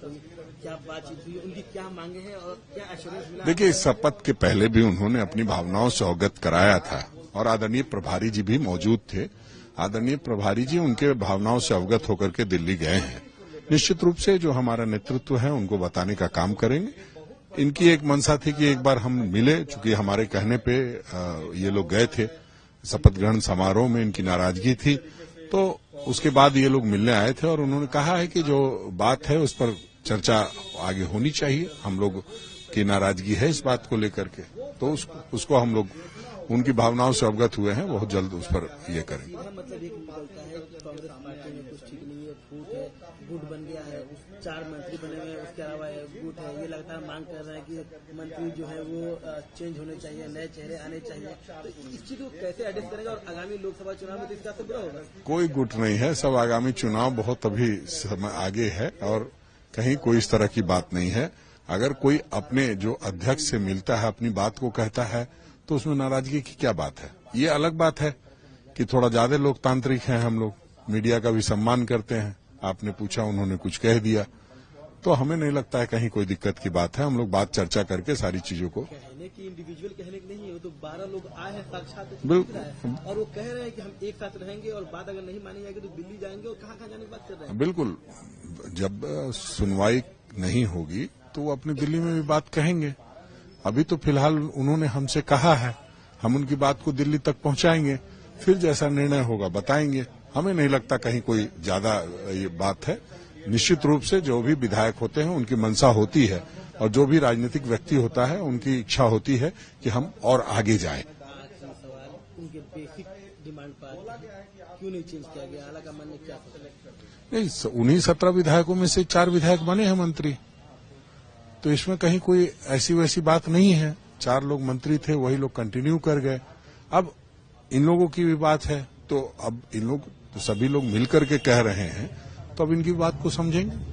क्या बातचीत हुई, उनकी क्या मांगे हैं और क्या एश्योरेंस मिला? देखिए, इस शपथ के पहले भी उन्होंने अपनी भावनाओं से अवगत कराया था और आदरणीय प्रभारी जी भी मौजूद थे। आदरणीय प्रभारी जी उनके भावनाओं से अवगत होकर के दिल्ली गए हैं। निश्चित रूप से जो हमारा नेतृत्व है उनको बताने का काम करेंगे। इनकी एक मंशा थी कि एक बार हम मिले, चूंकि हमारे कहने पे ये लोग गए थे शपथ ग्रहण समारोह में, इनकी नाराजगी थी, तो उसके बाद ये लोग मिलने आए थे और उन्होंने कहा है कि जो बात है उस पर चर्चा आगे होनी चाहिए। हम लोग की नाराजगी है इस बात को लेकर के, तो उसको हम लोग उनकी भावनाओं से अवगत हुए हैं, बहुत जल्द उस पर ये करेंगे। मतलब एक निकलता है कांग्रेस पार्टी में कुछ ठीक नहीं है, फूट है, गुट बन गया है, 4 मंत्री बने हुए हैं, उसके अलावा गुट है, ये लगातार मांग कर रहे हैं कि मंत्री जो है वो चेंज होने चाहिए, नए चेहरे आने चाहिए। तो इस चीज को कैसे एडजस्ट करेगा और आगामी लोकसभा चुनाव में तो इसका असर बुरा होगा? कोई गुट नहीं है, सब आगामी चुनाव बहुत अभी समय आगे है और कहीं कोई इस तरह की बात नहीं है। अगर कोई अपने जो अध्यक्ष से मिलता है, अपनी बात को कहता है, तो उसमें नाराजगी की क्या बात है? ये अलग बात है कि थोड़ा ज्यादा लोकतांत्रिक हैं हम लोग, मीडिया का भी सम्मान करते हैं। आपने पूछा, उन्होंने कुछ कह दिया, तो हमें नहीं लगता है कहीं कोई दिक्कत की बात है। हम लोग बात चर्चा करके सारी चीजों को कहने की इंडिविजुअल कहने की नहीं है, वो तो 12 लोग आए हैं साक्षात बिल्कुल, और वो कह रहे हैं कि हम एक साथ रहेंगे और बात अगर नहीं मानी जाएगी तो दिल्ली जाएंगे और कहाँ जाने की बात कर रहे हैं। बिल्कुल, जब सुनवाई नहीं होगी तो वो अपनी दिल्ली में भी बात कहेंगे। अभी तो फिलहाल उन्होंने हमसे कहा है, हम उनकी बात को दिल्ली तक पहुंचाएंगे, फिर जैसा निर्णय होगा बताएंगे। हमें नहीं लगता कहीं कोई ज्यादा ये बात है। निश्चित रूप से जो भी विधायक होते हैं उनकी मंशा होती है और जो भी राजनीतिक व्यक्ति होता है उनकी इच्छा होती है कि हम और आगे जाएं। सवाल उनके बेसिक डिमांड पर क्यों नहीं चेंज किया गया? हालांकि मन ने क्या नहीं, उन्हीं 17 विधायकों में से 4 विधायक बने हैं मंत्री, तो इसमें कहीं कोई ऐसी वैसी बात नहीं है। 4 लोग मंत्री थे, वही लोग कंटिन्यू कर गए। अब इन लोगों की भी बात है, तो अब इन लोग तो सभी लोग मिलकर के कह रहे हैं, तो अब इनकी बात को समझेंगे।